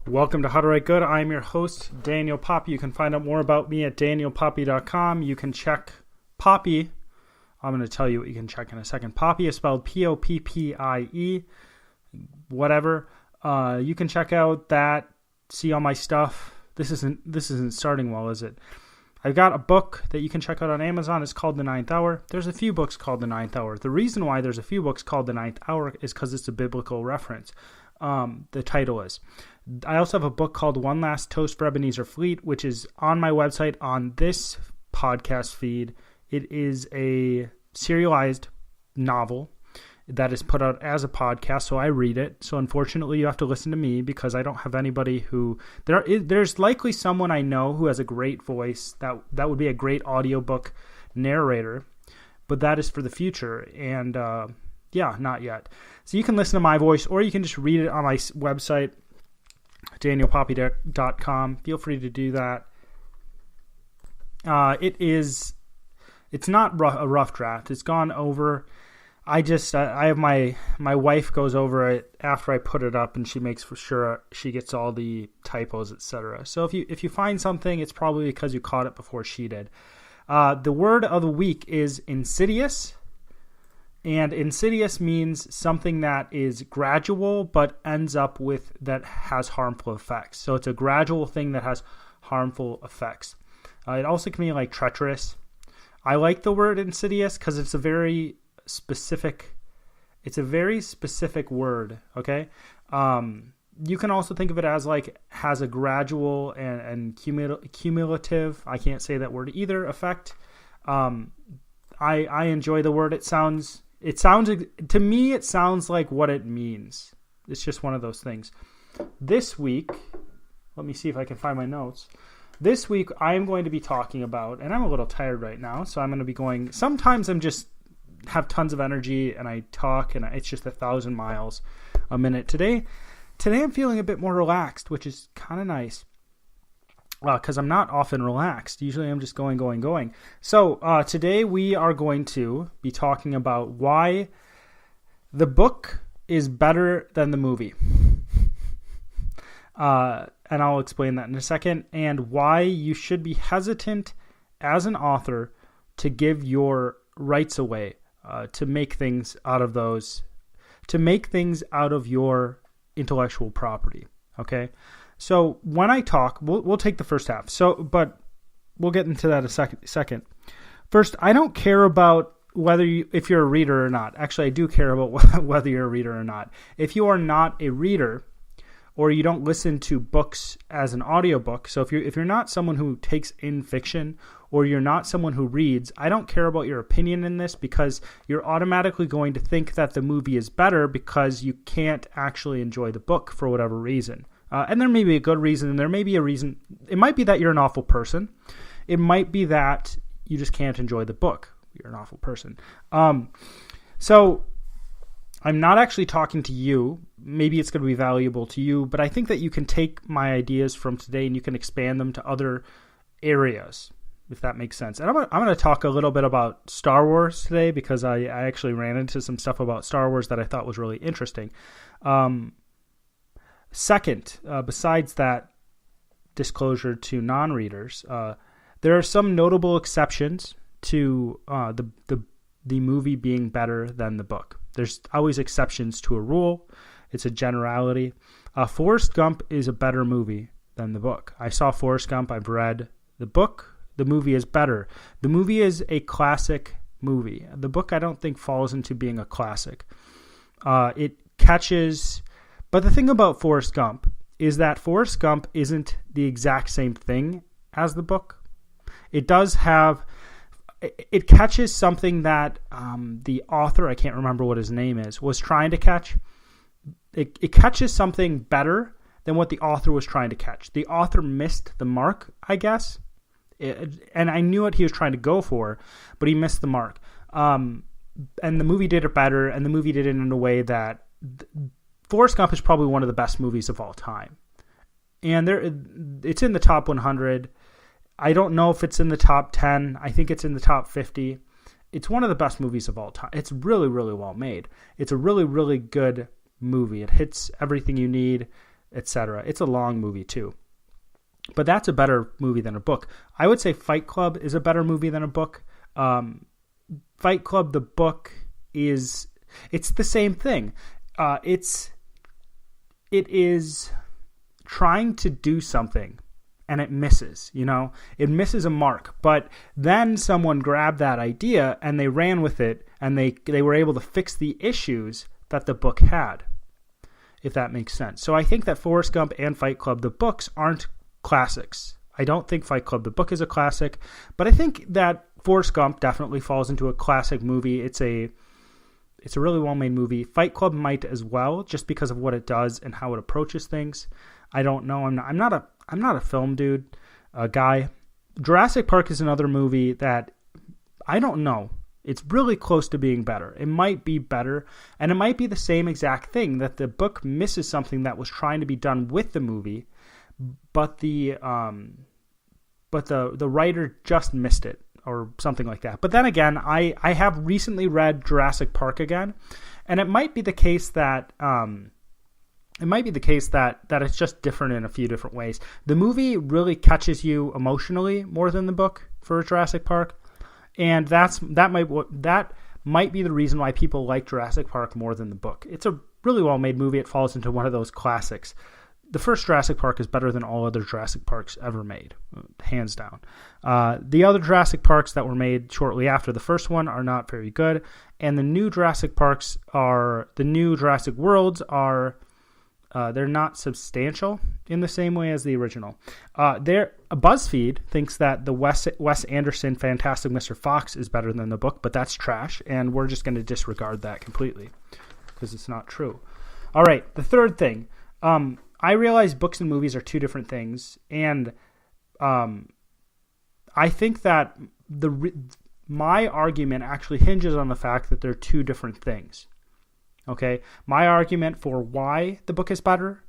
Welcome to How to Write Good. I'm your host, Daniel Poppy. You can find out more about me at danielpoppy.com. You can check Poppy. I'm going to tell you what you can check in a second. Poppy is spelled Poppie, whatever. You can check out that, see all my stuff. This isn't starting well, is it? I've got a book that you can check out on Amazon. It's called The Ninth Hour. There's a few books called The Ninth Hour. The reason why there's a few books called The Ninth Hour is because it's a biblical reference. The title is. I also have a book called One Last Toast for Ebenezer Fleet, which is on my website on this podcast feed. It is a serialized novel that is put out as a podcast, so I read it. So unfortunately, you have to listen to me because I don't have anybody who... There's likely someone I know who has a great voice that would be a great audiobook narrator, but that is for the future, and not yet. So you can listen to my voice, or you can just read it on my website, danielpoppy.com. Feel free to do that. It's not a rough draft. It's gone over. I have my wife goes over it after I put it up, and she makes for sure she gets all the typos, etc. So if you find something, it's probably because you caught it before she did. The word of the week is insidious. And insidious means something that is gradual but ends up that has harmful effects. So it's a gradual thing that has harmful effects. It also can mean like treacherous. I like the word insidious because it's a very specific word, okay? You can also think of it as like has a gradual and cumulative, I can't say that word either, effect. I enjoy the word. It sounds to me, it sounds like what it means. It's just one of those things. This week, let me see if I can find my notes. This week, I am going to be talking about, and I'm a little tired right now, so I'm going to be going, sometimes I'm just have tons of energy and I talk and it's just 1,000 miles a minute. Today I'm feeling a bit more relaxed, which is kind of nice. Because I'm not often relaxed. Usually I'm just going. So today we are going to be talking about why the book is better than the movie. And I'll explain that in a second. And why you should be hesitant as an author to give your rights away, to make things out of your intellectual property. Okay? So when I talk, we'll take the first half. But we'll get into that a second. First, I don't care about if you're a reader or not. Actually, I do care about whether you're a reader or not. If you are not a reader, or you don't listen to books as an audiobook, so if you're not someone who takes in fiction, or you're not someone who reads, I don't care about your opinion in this because you're automatically going to think that the movie is better because you can't actually enjoy the book for whatever reason. And there may be a good reason, and there may be a reason. It might be that you're an awful person. It might be that you just can't enjoy the book. You're an awful person. So I'm not actually talking to you. Maybe it's going to be valuable to you, but I think that you can take my ideas from today and you can expand them to other areas, if that makes sense. And I'm going to talk a little bit about Star Wars today because I actually ran into some stuff about Star Wars that I thought was really interesting. Second, besides that disclosure to non-readers, there are some notable exceptions to the movie being better than the book. There's always exceptions to a rule. It's a generality. Forrest Gump is a better movie than the book. I saw Forrest Gump. I've read the book. The movie is better. The movie is a classic movie. The book, I don't think, falls into being a classic. It catches... But the thing about Forrest Gump is that Forrest Gump isn't the exact same thing as the book. It catches something that the author, I can't remember what his name is, was trying to catch. It catches something better than what the author was trying to catch. The author missed the mark, I guess. And I knew what he was trying to go for, but he missed the mark. And the movie did it better, and the movie did it in a way that... Forrest Gump is probably one of the best movies of all time. And it's in the top 100. I don't know if it's in the top 10. I think it's in the top 50. It's one of the best movies of all time. It's really, really well made. It's a really, really good movie. It hits everything you need. etc. It's a long movie too. But that's a better movie than a book. I would say Fight Club is a better movie than a book. Fight Club, the book, it's the same thing. It is trying to do something and it misses, it misses a mark. But then someone grabbed that idea and they ran with it, and they were able to fix the issues that the book had, if that makes sense. So I think that Forrest Gump and Fight Club, the books, aren't classics. I don't think Fight Club, the book, is a classic, but I think that Forrest Gump definitely falls into a classic movie. It's a really well-made movie. Fight Club might as well, just because of what it does and how it approaches things. I don't know. I'm not a film guy. Jurassic Park is another movie that I don't know. It's really close to being better. It might be better, and it might be the same exact thing, that the book misses something that was trying to be done with the movie, but the writer just missed it, or something like that. But then again, I have recently read Jurassic Park again, and it might be the case that that it's just different in a few different ways. The movie really catches you emotionally more than the book for Jurassic Park, and that might be the reason why people like Jurassic Park more than the book. It's a really well-made movie. It falls into one of those classics. The first Jurassic Park is better than all other Jurassic Parks ever made, hands down. The other Jurassic Parks that were made shortly after the first one are not very good, and the new Jurassic Worlds are they're not substantial in the same way as the original. BuzzFeed thinks that the Wes Anderson Fantastic Mr. Fox is better than the book, but that's trash, and we're just going to disregard that completely because it's not true. All right, the third thing. I realize books and movies are two different things, and I think that my argument actually hinges on the fact that they're two different things. Okay, my argument for why the book is better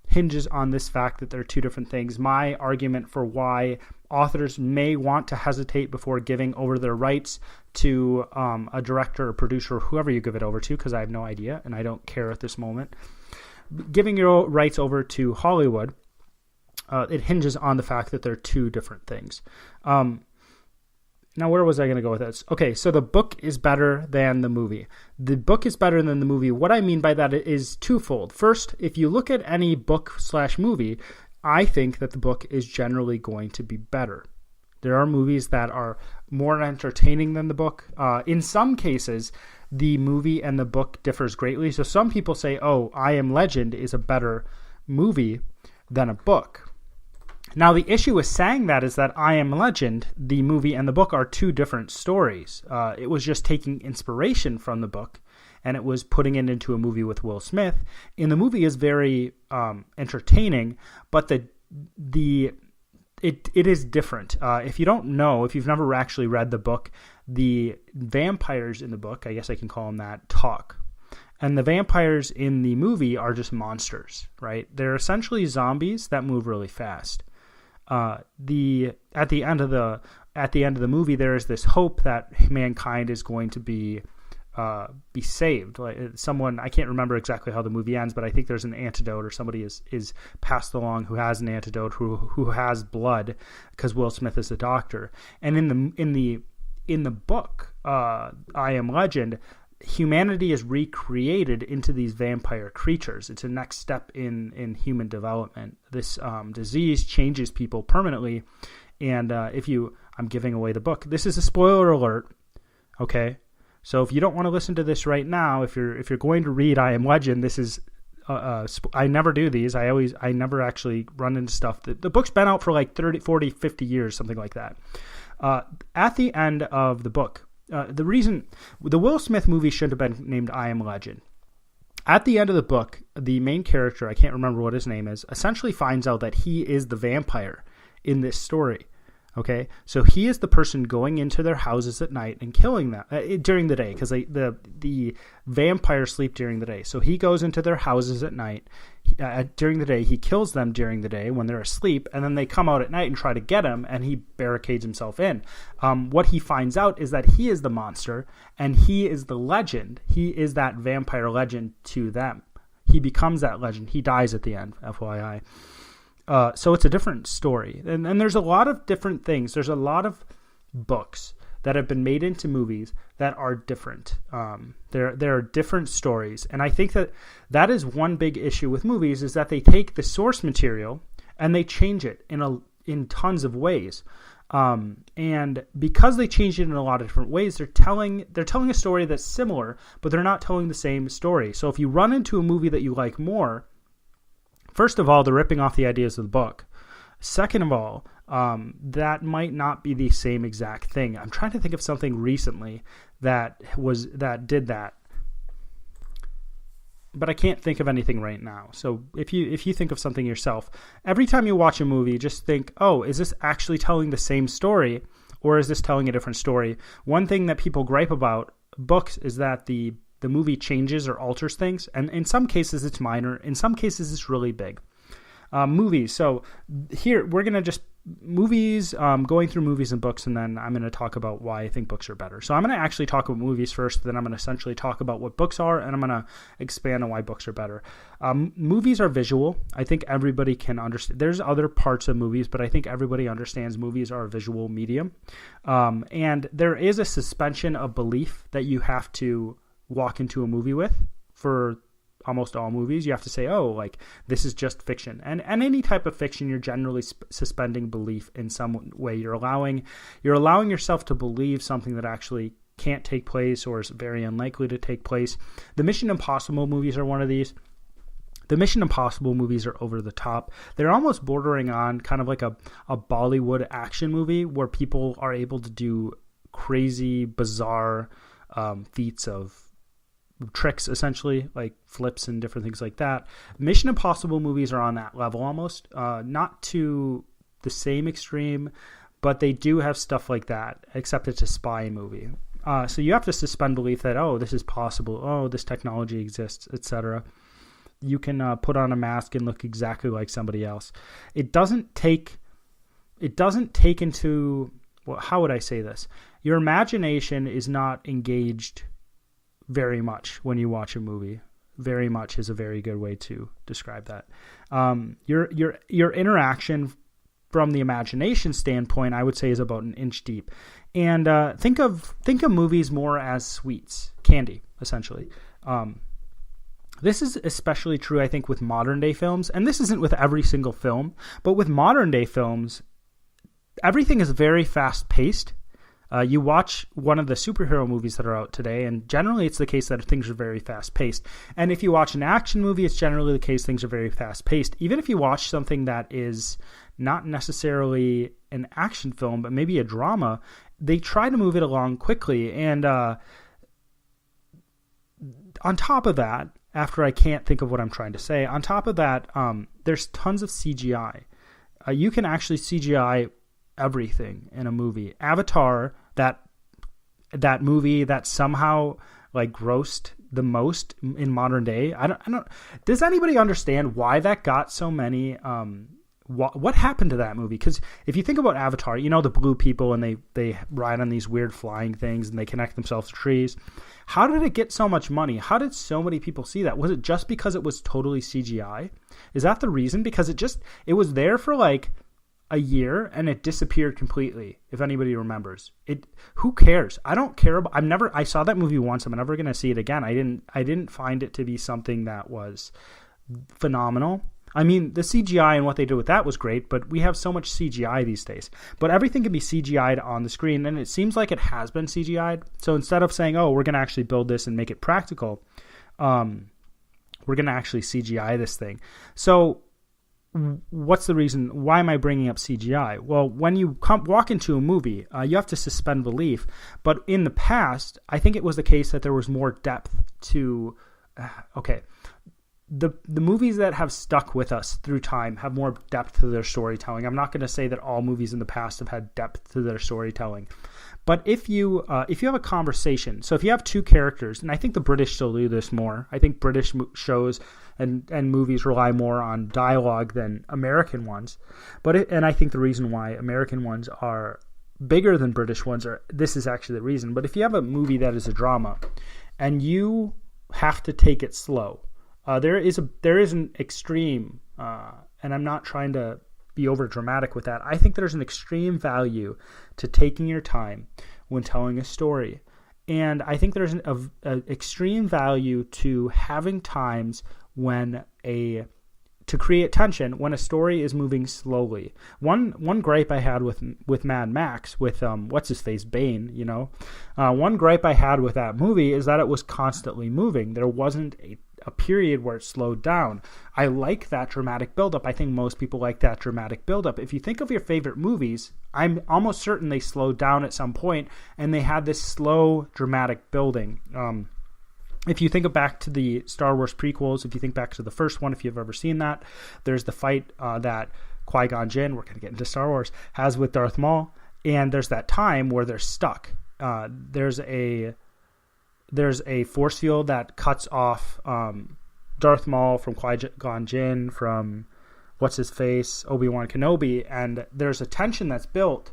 hinges on this fact that they're two different things. My argument for why authors may want to hesitate before giving over their rights to a director or producer, or whoever you give it over to, because I have no idea and I don't care at this moment. Giving your rights over to Hollywood, it hinges on the fact that they're two different things. Now, where was I going to go with this? Okay, so the book is better than the movie. The book is better than the movie. What I mean by that is twofold. First, if you look at any book/movie, I think that the book is generally going to be better. There are movies that are more entertaining than the book. In some cases, the movie and the book differs greatly. So some people say, oh, I Am Legend is a better movie than a book. Now, the issue with saying that is that I Am Legend, the movie, and the book are two different stories. It was just taking inspiration from the book, and it was putting it into a movie with Will Smith. And the movie is very entertaining, but it is different. If you don't know, if you've never actually read the book, the vampires in the book, I guess I can call them that, talk. And the vampires in the movie are just monsters, right? They're essentially zombies that move really fast. At the end of the movie, there is this hope that mankind is going to be saved. Like someone, I can't remember exactly how the movie ends, but I think there's an antidote, or somebody is passed along who has an antidote, who has blood, because Will Smith is a doctor. And in the book, I Am Legend, humanity is recreated into these vampire creatures. It's a next step in human development. This disease changes people permanently. And I'm giving away the book. This is a spoiler alert. Okay. So if you don't want to listen to this right now, if you're going to read I Am Legend, this is, I never do these. I never actually run into stuff. The book's been out for like 30, 40, 50 years, something like that. At the end of the book, the reason the Will Smith movie shouldn't have been named I Am Legend. At the end of the book, the main character, I can't remember what his name is, essentially finds out that he is the vampire in this story. Okay, so he is the person going into their houses at night and killing them during the day, because the vampires sleep during the day. So he goes into their houses at night during the day. He kills them during the day when they're asleep, and then they come out at night and try to get him, and he barricades himself in. What he finds out is that he is the monster, and he is the legend. He is that vampire legend to them. he becomes that legend. He dies at the end, FYI. So it's a different story. And there's a lot of different things. There's a lot of books that have been made into movies that are different. There are different stories. And I think that is one big issue with movies, is that they take the source material and they change it in tons of ways. And because they change it in a lot of different ways, they're telling a story that's similar, but they're not telling the same story. So if you run into a movie that you like more, first of all, they're ripping off the ideas of the book. Second of all, that might not be the same exact thing. I'm trying to think of something recently that did that, but I can't think of anything right now. So if you think of something yourself, every time you watch a movie, just think, oh, is this actually telling the same story, or is this telling a different story? One thing that people gripe about books is that the movie changes or alters things, and in some cases it's minor, in some cases it's really big. Movies. So here we're going to just going through movies and books, and then I'm going to talk about why I think books are better. So I'm going to actually talk about movies first, then I'm going to essentially talk about what books are, and I'm going to expand on why books are better. Movies are visual. I think everybody can understand. There's other parts of movies, but I think everybody understands movies are a visual medium. And there is a suspension of belief that you have to walk into a movie with. For almost all movies, you have to say, oh, like, this is just fiction. And any type of fiction, you're generally suspending belief in some way. You're allowing yourself to believe something that actually can't take place or is very unlikely to take place. The Mission Impossible movies are one of these. The Mission Impossible movies are over the top. They're almost bordering on kind of like a Bollywood action movie where people are able to do crazy, bizarre feats of tricks, essentially, like flips and different things like that. Mission Impossible movies are on that level almost, not to the same extreme, but they do have stuff like that, except it's a spy movie. So you have to suspend belief that, oh, this is possible, oh, this technology exists, etc. You can put on a mask and look exactly like somebody else. It doesn't take into, well, how would I say this? Your imagination is not engaged very much when you watch a movie. Very much is a very good way to describe that. Your interaction from the imagination standpoint, I would say, is about an inch deep. And think of movies more as sweets, candy, essentially. This is especially true, I think, with modern day films. And this isn't with every single film, but with modern day films, everything is very fast paced. You watch one of the superhero movies that are out today, and generally it's the case that things are very fast-paced. And if you watch an action movie, it's generally the case things are very fast-paced. Even if you watch something that is not necessarily an action film, but maybe a drama, they try to move it along quickly. And on top of that, after I can't think of what I'm trying to say, on top of that, there's tons of CGI. You can actually CGI everything in a movie. Avatar, that movie that somehow like grossed the most in modern day. I don't. Does anybody understand why that got so many? What happened to that movie? Because if you think about Avatar, you know, the blue people, and they ride on these weird flying things and they connect themselves to trees. How did it get so much money? How did so many people see that? Was it just because it was totally CGI? Is that the reason? Because it was there for like a year and it disappeared completely. If anybody remembers it, who cares? I don't care about. I saw that movie once. I'm never going to see it again. I didn't find it to be something that was phenomenal. I mean, the CGI and what they did with that was great, but we have so much CGI these days. But everything can be CGI'd on the screen, and it seems like it has been CGI'd. So instead of saying, oh, we're going to actually build this and make it practical, we're going to actually CGI this thing. So what's the reason? Why am I bringing up CGI? Well, when you walk into a movie, you have to suspend belief. But in the past, I think it was the case that there was more depth to... The movies that have stuck with us through time have more depth to their storytelling. I'm not going to say that all movies in the past have had depth to their storytelling. But if you have a conversation, so if you have two characters, and I think the British still do this more. I think British shows and movies rely more on dialogue than American ones. And I think the reason why American ones are bigger than British ones this is actually the reason. But if you have a movie that is a drama, and you have to take it slow, There is an extreme, and I'm not trying to be over dramatic with that. I think there's an extreme value to taking your time when telling a story. And I think there's an extreme value to having times when to create tension when a story is moving slowly. One gripe I had with Mad Max, with what's his face, Bane, one gripe I had with that movie is that it was constantly moving. There wasn't a period where it slowed down. I like that dramatic buildup. I think most people like that dramatic buildup. If you think of your favorite movies, I'm almost certain they slowed down at some point and they had this slow dramatic building. If you think back to the Star Wars prequels, if you think back to the first one, if you've ever seen that, there's the fight that Qui-Gon Jinn, we're going to get into Star Wars, has with Darth Maul, and there's that time where they're stuck. There's a force field that cuts off Darth Maul from Qui-Gon Jinn, from what's-his-face, Obi-Wan Kenobi, and there's a tension that's built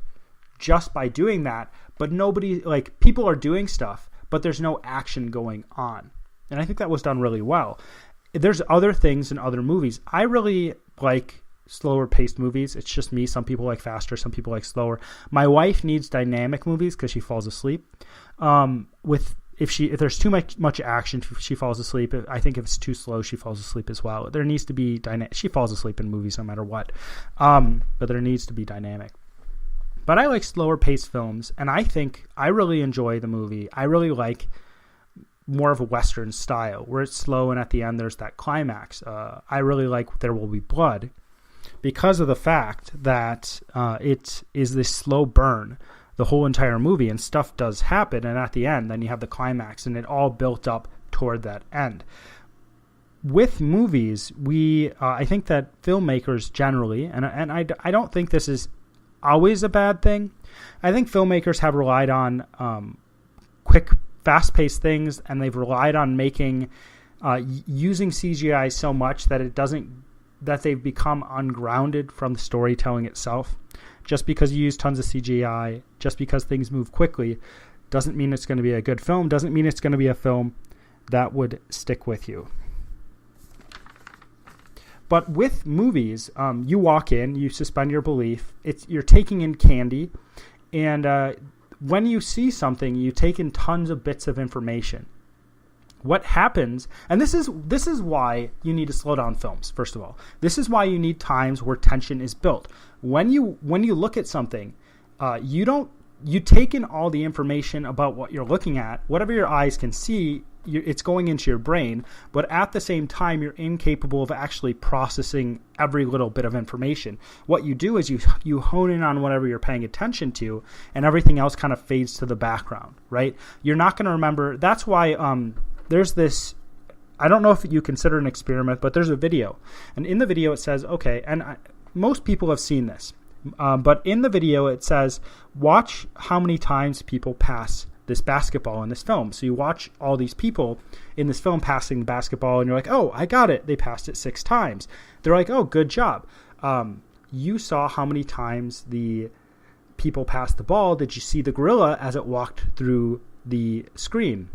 just by doing that, but people are doing stuff, but there's no action going on. And I think that was done really well. There's other things in other movies. I really like slower paced movies. It's just me. Some people like faster, some people like slower. My wife needs dynamic movies because she falls asleep. If there's too much action, she falls asleep. I think if it's too slow, she falls asleep as well. There needs to be she falls asleep in movies no matter what. But there needs to be dynamic. But I like slower paced films, and I think I really enjoy the movie. I really like more of a Western style, where it's slow and at the end there's that climax. I really like There Will Be Blood because of the fact that it is this slow burn the whole entire movie, and stuff does happen, and at the end then you have the climax, and it all built up toward that end. With movies, I think that filmmakers generally, and I don't think this is always a bad thing. I think filmmakers have relied on quick, fast-paced things, and they've relied on making using CGI so much that they've become ungrounded from the storytelling itself. Just because you use tons of CGI, just because things move quickly, doesn't mean it's going to be a good film, doesn't mean it's going to be a film that would stick with you. But with movies, you walk in, you suspend your belief. You're taking in candy, and when you see something, you take in tons of bits of information. What happens, and this is why you need to slow down films. First of all, this is why you need times where tension is built. When you look at something, you take in all the information about what you're looking at. Whatever your eyes can see, it's going into your brain, but at the same time, you're incapable of actually processing every little bit of information. What you do is you hone in on whatever you're paying attention to, and everything else kind of fades to the background, right? You're not going to remember. That's why there's this, I don't know if you consider an experiment, but there's a video. And in the video it says, okay, and most people have seen this, but in the video it says, watch how many times people pass this basketball in this film. So you watch all these people in this film passing the basketball, and you're like, oh, I got it. They passed it 6 times. They're like, oh, good job. You saw how many times the people passed the ball. Did you see the gorilla as it walked through the screen?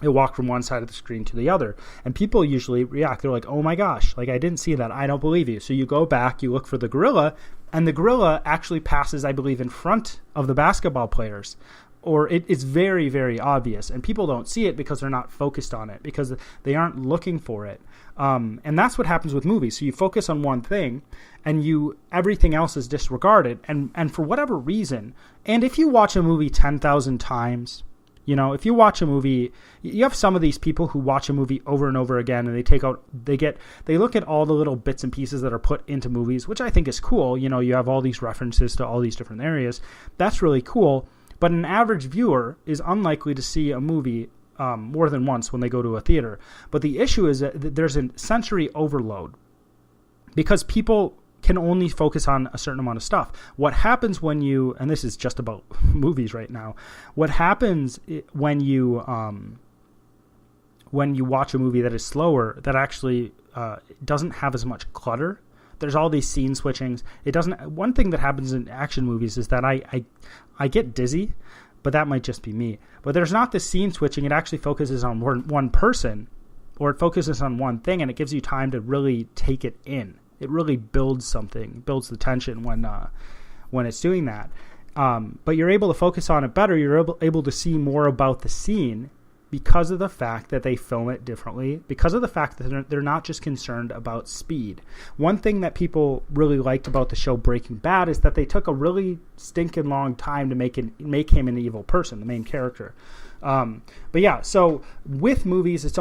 It walked from one side of the screen to the other. And people usually react. They're like, oh my gosh, like I didn't see that. I don't believe you. So you go back, you look for the gorilla, and the gorilla actually passes, I believe, in front of the basketball players. Or it's very, very obvious. And people don't see it because they're not focused on it, because they aren't looking for it. And that's what happens with movies. So you focus on one thing, and everything else is disregarded. And for whatever reason, and if you watch a movie 10,000 times, if you watch a movie, you have some of these people who watch a movie over and over again, and they look at all the little bits and pieces that are put into movies, which I think is cool. You have all these references to all these different areas. That's really cool. But an average viewer is unlikely to see a movie more than once when they go to a theater. But the issue is that there's a sensory overload because people can only focus on a certain amount of stuff. What happens when and this is just about movies right now, what happens when you watch a movie that is slower, that actually doesn't have as much clutter. There's all these scene switchings. One thing that happens in action movies is that I get dizzy, but that might just be me. But there's not this scene switching. It actually focuses on one person, or it focuses on one thing, and it gives you time to really take it in. It really builds something, builds the tension when it's doing that. But you're able to focus on it better. You're able to see more about the scene because of the fact that they film it differently, because of the fact that they're not just concerned about speed. One thing that people really liked about the show Breaking Bad is that they took a really stinking long time to make him an evil person, the main character. But yeah, so with movies, it's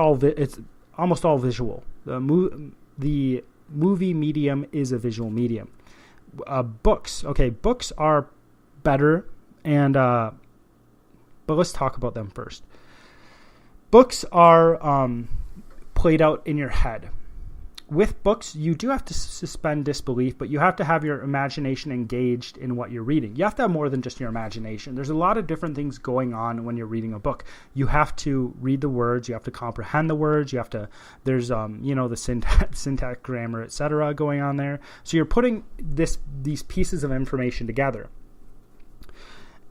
almost all visual. The movie medium is a visual medium. Books are better, and but let's talk about them first. Books are played out in your head. With books, you do have to suspend disbelief, but you have to have your imagination engaged in what you're reading. You have to have more than just your imagination. There's a lot of different things going on when you're reading a book. You have to read the words. You have to comprehend the words. You have to. There's the syntax, grammar, etc. going on there. So you're putting these pieces of information together.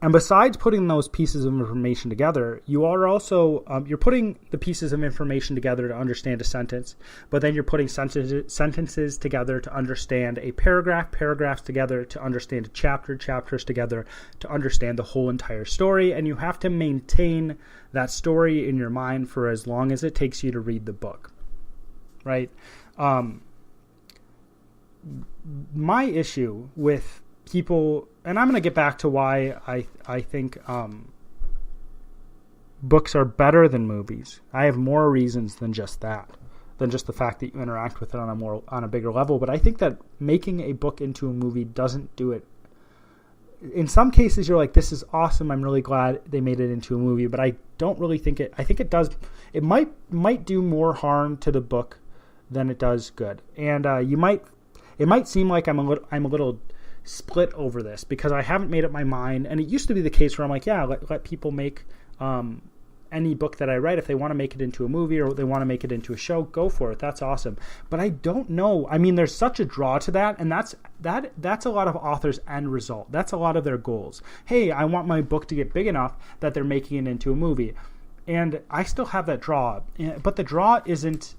And besides putting those pieces of information together, you are also you're putting the pieces of information together to understand a sentence, but then you're putting sentences together to understand a paragraph, paragraphs together to understand a chapter, chapters together to understand the whole entire story, and you have to maintain that story in your mind for as long as it takes you to read the book, right? My issue with people, and I'm going to get back to why I think books are better than movies. I have more reasons than just that, than just the fact that you interact with it on a bigger level. But I think that making a book into a movie doesn't do it. In some cases, you're like, this is awesome. I'm really glad they made it into a movie. But I don't really think it. I think it does. It might do more harm to the book than it does good. And it might seem like I'm a little split over this because I haven't made up my mind. And it used to be the case where I'm like, yeah, let people make any book that I write. If they want to make it into a movie or they want to make it into a show, go for it. That's awesome. But I don't know. I mean, there's such a draw to that, and that's a lot of authors' end result. That's a lot of their goals. Hey, I want my book to get big enough that they're making it into a movie. And I still have that draw. But the draw isn't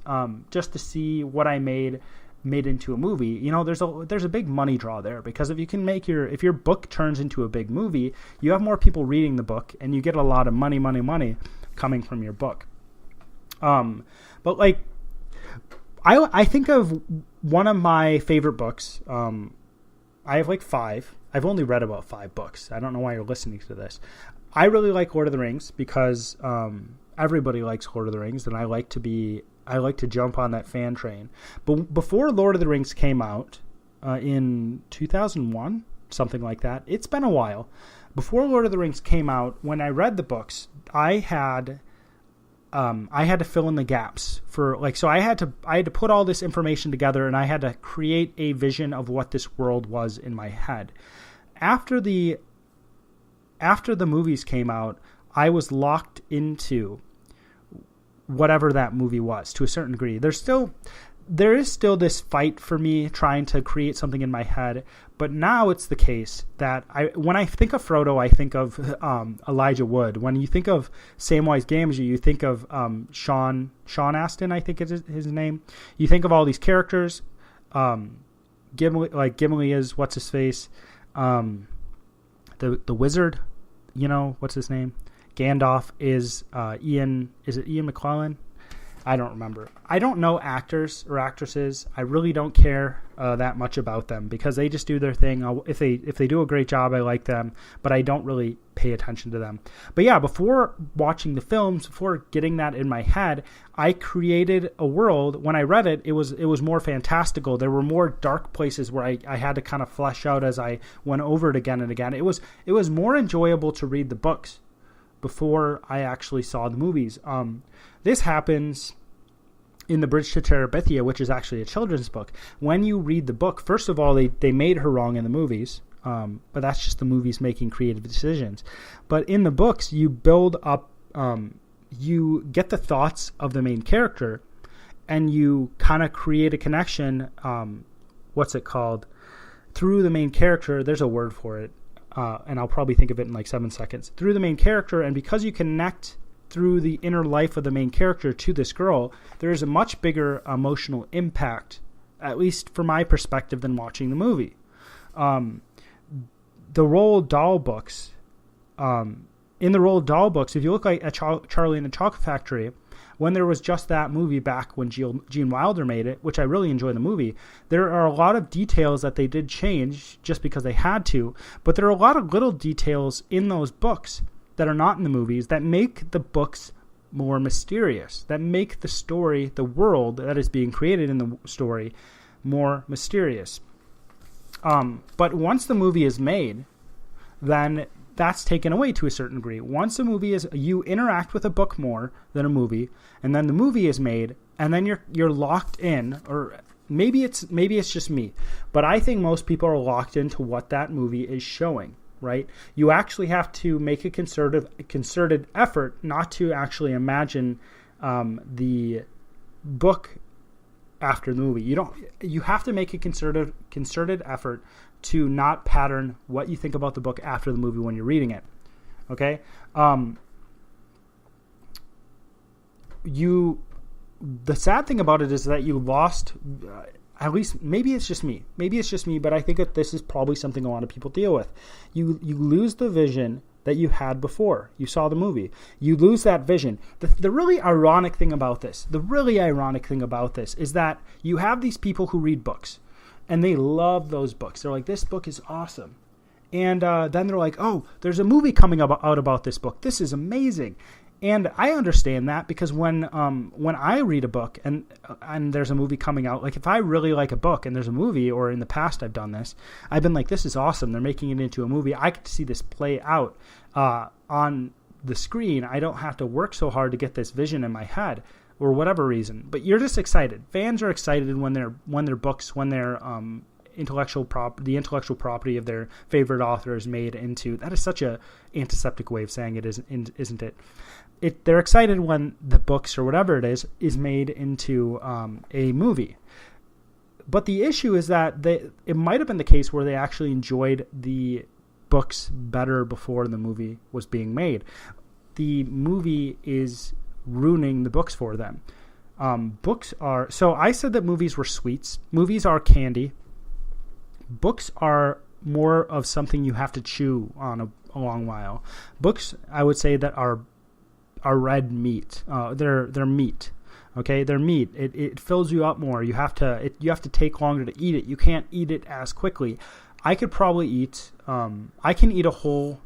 just to see what I made into a movie. You know, there's a big money draw there, because if your book turns into a big movie, you have more people reading the book and you get a lot of money coming from your book. But like, I think of one of my favorite books. I have like 5. I've only read about 5 books. I don't know why you're listening to this. I really like Lord of the Rings because everybody likes Lord of the Rings, and I like to jump on that fan train. But before Lord of the Rings came out in 2001, something like that, it's been a while. Before Lord of the Rings came out, when I read the books, I had to fill in the gaps so I had to put all this information together, and I had to create a vision of what this world was in my head. After the movies came out, I was locked into whatever that movie was to a certain degree. There is still this fight for me trying to create something in my head, but now it's the case that when I think of Frodo, I think of Elijah Wood. When you think of Samwise Gamgee, you think of Sean Astin, I think is his name. You think of all these characters. Gimli is what's his face, the wizard. You know, what's his name? Gandalf is Ian. Is it Ian McKellen? I don't remember. I don't know actors or actresses. I really don't care that much about them because they just do their thing. If they do a great job, I like them, but I don't really pay attention to them. But yeah, before watching the films, before getting that in my head, I created a world. When I read it, it was more fantastical. There were more dark places where I had to kind of flesh out as I went over it again and again. It was more enjoyable to read the books before I actually saw the movies. This happens in The Bridge to Terabithia, which is actually a children's book. When you read the book, first of all, they made her wrong in the movies, but that's just the movies making creative decisions. But in the books, you build up, you get the thoughts of the main character, and you kind of create a connection, what's it called? Through the main character, there's a word for it. And I'll probably think of it in like 7 seconds, through the main character. And because you connect through the inner life of the main character to this girl, there is a much bigger emotional impact, at least from my perspective, than watching the movie. The Roald Dahl books, in the Roald Dahl books, if you look at Charlie and the Chocolate Factory, when there was just that movie back when Gene Wilder made it, which I really enjoy the movie, there are a lot of details that they did change just because they had to, but there are a lot of little details in those books that are not in the movies that make the books more mysterious, that make the story, the world that is being created in the story, more mysterious. But once the movie is made, then that's taken away to a certain degree. Once a movie is, you interact with a book more than a movie, and then the movie is made, and then you're locked in, or maybe it's just me, but I think most people are locked into what that movie is showing, right? You actually have to make a concerted effort not to actually imagine the book after the movie. You have to make a concerted effort to not pattern what you think about the book after the movie when you're reading it. Okay? The sad thing about it is that you lost, at least maybe it's just me, but I think that this is probably something a lot of people deal with. You lose the vision that you had before you saw the movie. You lose that vision. The really ironic thing about this is that you have these people who read books, and they love those books. They're like, this book is awesome. And then they're like, oh, there's a movie coming out about this book. This is amazing. And I understand that, because when I read a book and there's a movie coming out, like if I really like a book and there's a movie, or in the past I've done this, I've been like, this is awesome. They're making it into a movie. I get to see this play out on the screen. I don't have to work so hard to get this vision in my head, or whatever reason. But you're just excited. Fans are excited when their books, when their the intellectual property of their favorite author is made into. That is such a antiseptic way of saying it, isn't it? They're excited when the books, or whatever it is made into a movie. But the issue is that it might have been the case where they actually enjoyed the books better before the movie was being made. The movie is ruining the books for them. So I said that movies were sweets. Movies are candy. Books are more of something you have to chew on a long while. Books, I would say, that are red meat. They're meat. Okay, they're meat. It fills you up more. You have to take longer to eat it. You can't eat it as quickly. I could probably eat. I can eat a whole.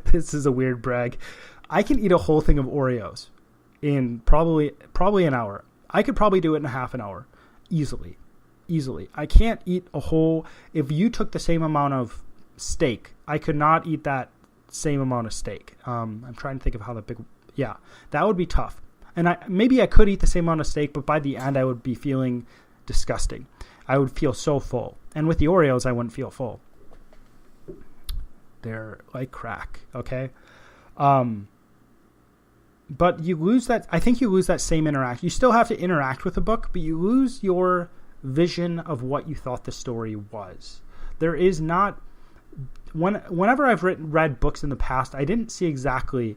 This is a weird brag. I can eat a whole thing of Oreos in probably an hour. I could probably do it in a half an hour, easily. I can't eat a whole. If you took the same amount of steak, I could not eat that same amount of steak. I'm trying to think of how that big. Yeah, that would be tough. And maybe I could eat the same amount of steak, but by the end I would be feeling disgusting. I would feel so full. And with the Oreos, I wouldn't feel full. They're like crack, okay? But you lose that. I think you lose that same interaction. You still have to interact with the book, but you lose your vision of what you thought the story was. There is not. Whenever I've read books in the past, I didn't see exactly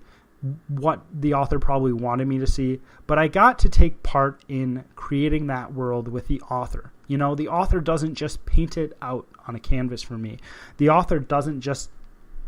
what the author probably wanted me to see, but I got to take part in creating that world with the author. You know, the author doesn't just paint it out on a canvas for me. The author doesn't just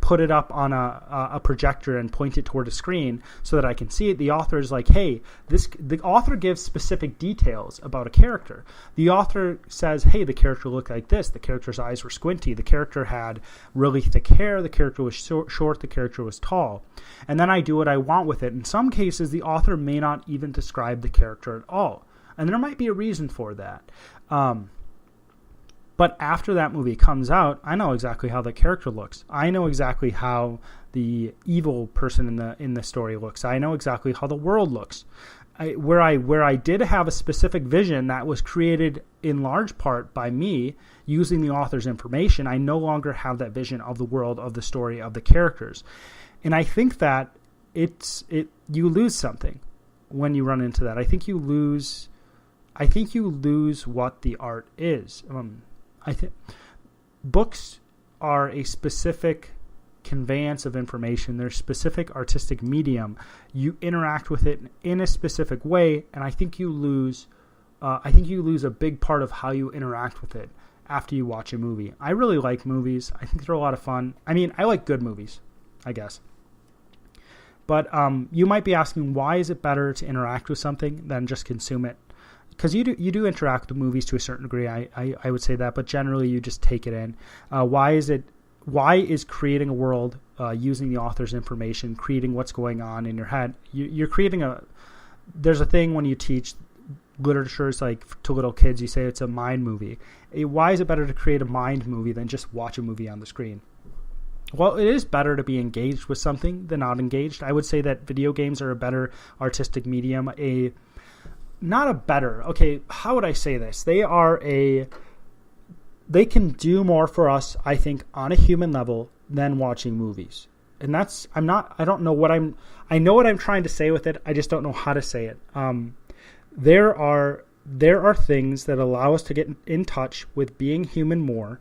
put it up on a projector and point it toward a screen so that I can see it. The author is like, hey, the author gives specific details about a character. The author says, hey, the character looked like this. The character's eyes were squinty. The character had really thick hair. The character was short. The character was tall. And then I do what I want with it. In some cases, the author may not even describe the character at all. And there might be a reason for that. But after that movie comes out, I know exactly how the character looks. I know exactly how the evil person in the story looks. I know exactly how the world looks. Where I did have a specific vision that was created in large part by me using the author's information, I no longer have that vision of the world, of the story, of the characters. And I think that you lose something when you run into that. I think you lose what the art is. I think books are a specific conveyance of information, their specific artistic medium. You interact with it in a specific way, and I think you lose a big part of how you interact with it after you watch a movie. I really like movies. I think they're a lot of fun. I mean, I like good movies, I guess. But you might be asking, why is it better to interact with something than just consume it? Because you do interact with movies to a certain degree. I would say that, but generally you just take it in. Why is creating a world using the author's information, creating what's going on in your head? You're creating there's a thing when you teach literature, it's like to little kids, you say it's a mind movie. Why is it better to create a mind movie than just watch a movie on the screen? Well, it is better to be engaged with something than not engaged. I would say that video games are a better artistic medium. How would I say this? They can do more for us, I think, on a human level than watching movies. And I know what I'm trying to say with it. I just don't know how to say it. There are things that allow us to get in touch with being human more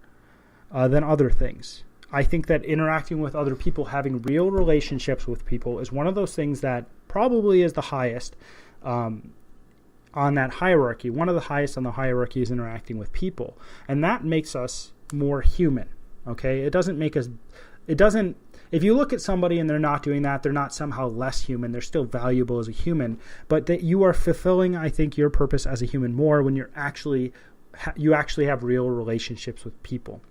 than other things. I think that interacting with other people, having real relationships with people, is one of those things that probably is the highest on that hierarchy. One of the highest on the hierarchy is interacting with people. And that makes us more human, okay? If you look at somebody and they're not doing that, they're not somehow less human. They're still valuable as a human. But that you are fulfilling, I think, your purpose as a human more when you actually have real relationships with people.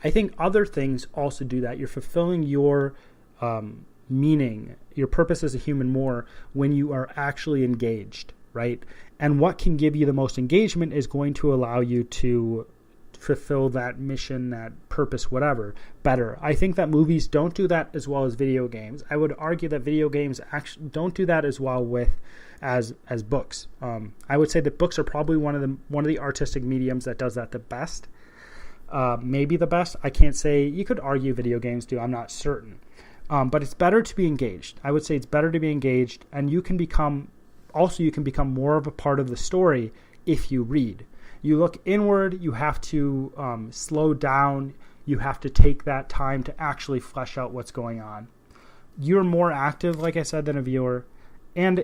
I think other things also do that. You're fulfilling your meaning, your purpose as a human more when you are actually engaged, right? And what can give you the most engagement is going to allow you to fulfill that mission, that purpose, whatever, better. I think that movies don't do that as well as video games. I would argue that video games actually don't do that as well as books. I would say that books are probably one of the artistic mediums that does that the best. Maybe the best. I can't say. You could argue video games do. I'm not certain. But it's better to be engaged. I would say it's better to be engaged, and you can become more of a part of the story if you read. You look inward. You have to slow down. You have to take that time to actually flesh out what's going on. You're more active, like I said, than a viewer. And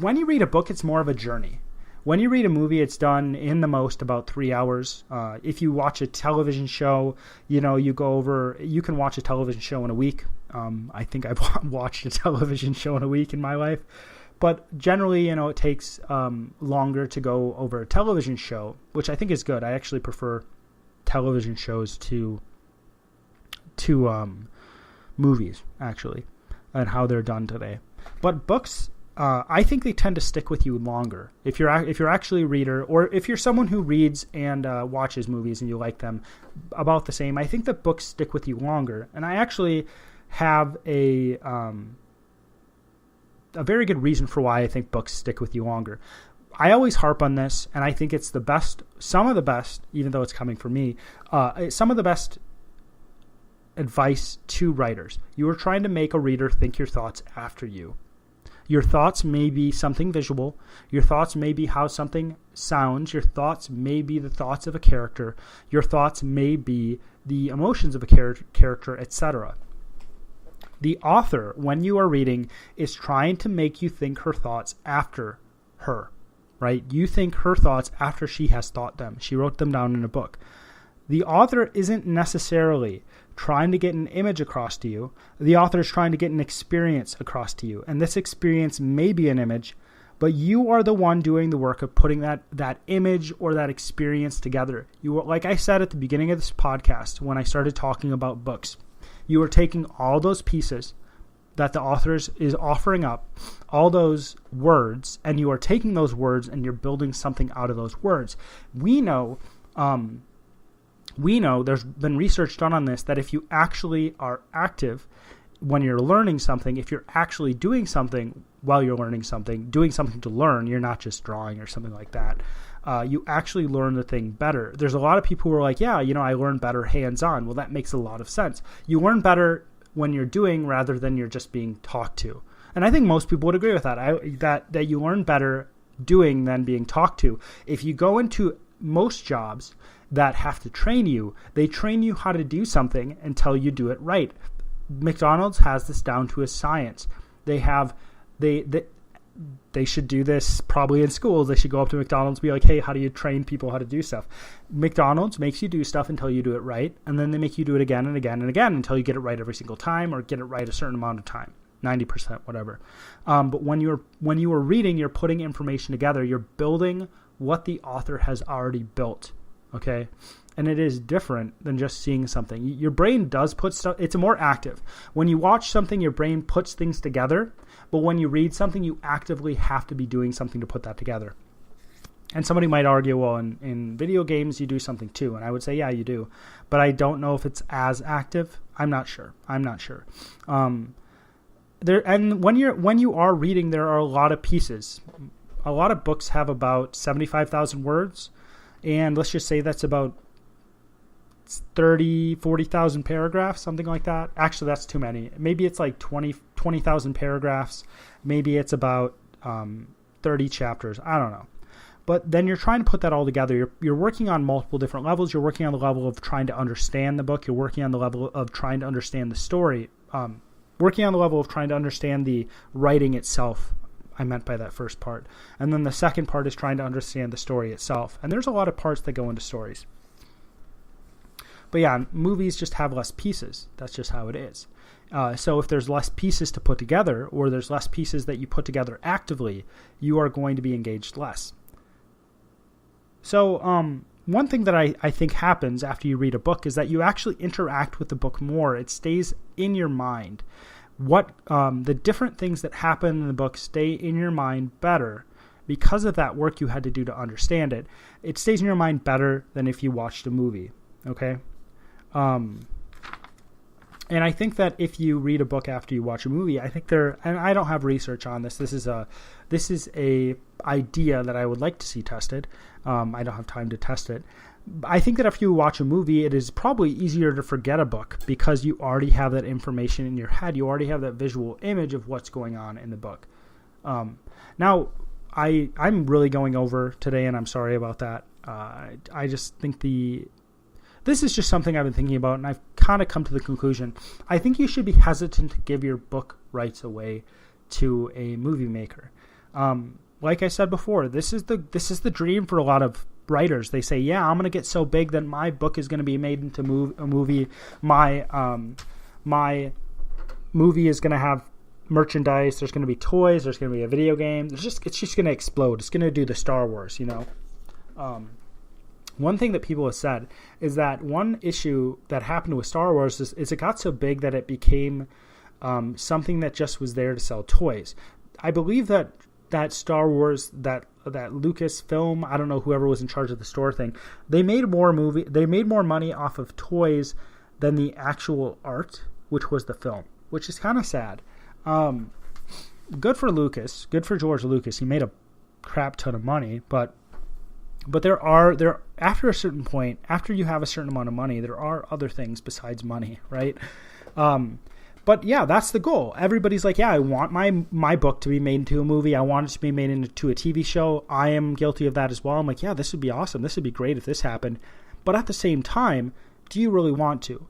when you read a book, it's more of a journey. When you read a movie, it's done in the most about 3 hours. If you watch a television show, you can watch a television show in a week. I think I've watched a television show in a week in my life. But generally, it takes longer to go over a television show, which I think is good. I actually prefer television shows to movies, actually, and how they're done today. But books, I think they tend to stick with you longer. If you're actually a reader, or if you're someone who reads and watches movies and you like them about the same, I think that books stick with you longer. And I actually have a very good reason for why I think books stick with you longer. I always harp on this, and I think it's the best, some of the best, even though it's coming from me, some of the best advice to writers. You are trying to make a reader think your thoughts after you. Your thoughts may be something visual. Your thoughts may be how something sounds. Your thoughts may be the thoughts of a character. Your thoughts may be the emotions of a character, etc. The author, when you are reading, is trying to make you think her thoughts after her, right? You think her thoughts after she has thought them. She wrote them down in a book. The author isn't necessarily trying to get an image across to you. The author is trying to get an experience across to you. And this experience may be an image, but you are the one doing the work of putting that image or that experience together. Like I said at the beginning of this podcast, when I started talking about books, you are taking all those pieces that the author is offering up, all those words, and you are taking those words and you're building something out of those words. We know there's been research done on this, that if you actually are active when you're learning something, if you're actually doing something while you're learning something, doing something to learn, you're not just drawing or something like that, you actually learn the thing better. There's a lot of people who are like, I learn better hands-on. Well, that makes a lot of sense. You learn better when you're doing rather than you're just being talked to. And I think most people would agree with that, that you learn better doing than being talked to. If you go into most jobs that have to train you, they train you how to do something until you do it right. McDonald's has this down to a science. They should do this probably in schools. They should go up to McDonald's and be like, hey, how do you train people how to do stuff? McDonald's makes you do stuff until you do it right, and then they make you do it again and again and again until you get it right every single time, or get it right a certain amount of time, 90%, whatever. But when you are reading, you're putting information together. You're building what the author has already built, okay? And it is different than just seeing something. Your brain does put stuff, it's more active. When you watch something, your brain puts things together, but when you read something, you actively have to be doing something to put that together. And somebody might argue, well, in video games, you do something too. And I would say, yeah, you do. But I don't know if it's as active. I'm not sure. And when you are reading, there are a lot of pieces. A lot of books have about 75,000 words. And let's just say that's about 40,000 paragraphs, something like that. Actually, that's too many. Maybe it's like 20,000 paragraphs. Maybe it's about 30 chapters. I don't know. But then you're trying to put that all together. You're working on multiple different levels. You're working on the level of trying to understand the book. You're working on the level of trying to understand the story. Working on the level of trying to understand the writing itself. I meant by that first part. And then the second part is trying to understand the story itself. And there's a lot of parts that go into stories. But yeah, movies just have less pieces. That's just how it is. So if there's less pieces to put together, or there's less pieces that you put together actively, you are going to be engaged less. So one thing that I think happens after you read a book is that you actually interact with the book more. It stays in your mind. The different things that happen in the book stay in your mind better because of that work you had to do to understand it. It stays in your mind better than if you watched a movie. Okay. And I think that if you read a book after you watch a movie, I think and I don't have research on this. This is a idea that I would like to see tested. I don't have time to test it. I think that if you watch a movie, it is probably easier to forget a book because you already have that information in your head. You already have that visual image of what's going on in the book. Now, I'm really going over today, and I'm sorry about that. I just think this is just something I've been thinking about, and I've kind of come to the conclusion. I think you should be hesitant to give your book rights away to a movie maker. Like I said before, this is the dream for a lot of writers. They say, yeah, I'm going to get so big that my book is going to be made into a movie. My movie is going to have merchandise. There's going to be toys. There's going to be a video game. It's just going to explode. It's going to do the Star Wars, One thing that people have said is that one issue that happened with Star Wars is it got so big that it became something that just was there to sell toys. I believe that Star Wars, that Lucasfilm, I don't know, whoever was in charge of the store thing, they made more money off of toys than the actual art, which was the film, which is kind of sad. Good for Lucas, good for George Lucas. He made a crap ton of money, but there after a certain point, after you have a certain amount of money, there are other things besides money, right? But yeah, that's the goal. Everybody's like, yeah, I want my book to be made into a movie. I want it to be made into a TV show. I am guilty of that as well. I'm like, yeah, this would be awesome. This would be great if this happened. But at the same time, do you really want to?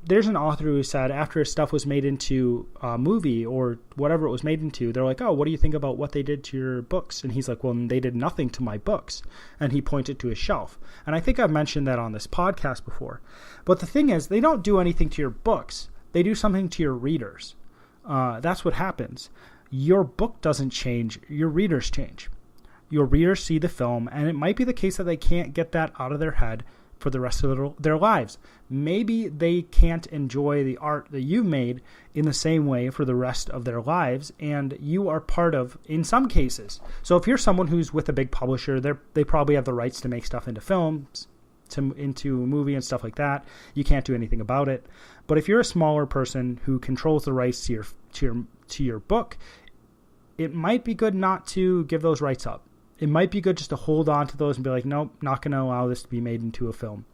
There's an author who said after his stuff was made into a movie or whatever it was made into, they're like, oh, what do you think about what they did to your books? And he's like, well, they did nothing to my books. And he pointed to his shelf. And I think I've mentioned that on this podcast before. But the thing is, they don't do anything to your books. They do something to your readers. That's what happens. Your book doesn't change. Your readers change. Your readers see the film, and it might be the case that they can't get that out of their head for the rest of their lives. Maybe they can't enjoy the art that you've made in the same way for the rest of their lives, and you are part of, in some cases. So if you're someone who's with a big publisher, they probably have the rights to make stuff into films, into a movie and stuff like that. You can't do anything about it. But if you're a smaller person who controls the rights to your book, it might be good not to give those rights up. It might be good just to hold on to those and be like, nope, not going to allow this to be made into a film,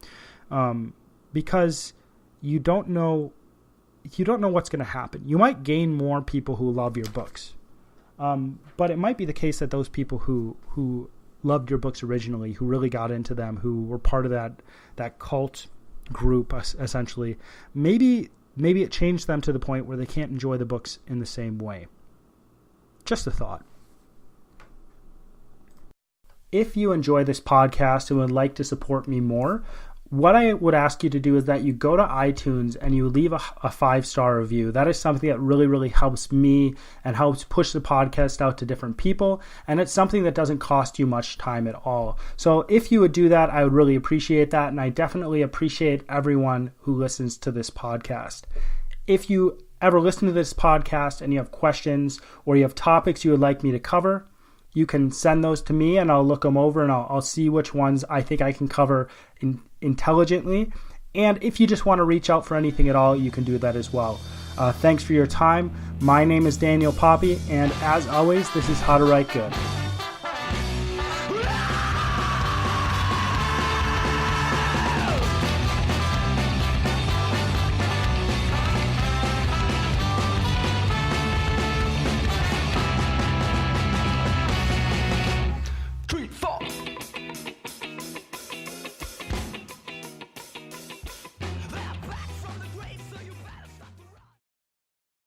because you don't know what's going to happen. You might gain more people who love your books, but it might be the case that those people who loved your books originally, who really got into them, who were part of that cult group, essentially, maybe it changed them to the point where they can't enjoy the books in the same way. Just a thought. If you enjoy this podcast and would like to support me more, what I would ask you to do is that you go to iTunes and you leave a 5-star review. That is something that really, really helps me and helps push the podcast out to different people. And it's something that doesn't cost you much time at all. So if you would do that, I would really appreciate that. And I definitely appreciate everyone who listens to this podcast. If you ever listen to this podcast and you have questions or you have topics you would like me to cover, you can send those to me and I'll look them over and I'll see which ones I think I can cover intelligently. And if you just want to reach out for anything at all, you can do that as well. Thanks for your time. My name is Daniel Poppy, and as always, this is How to Write Good.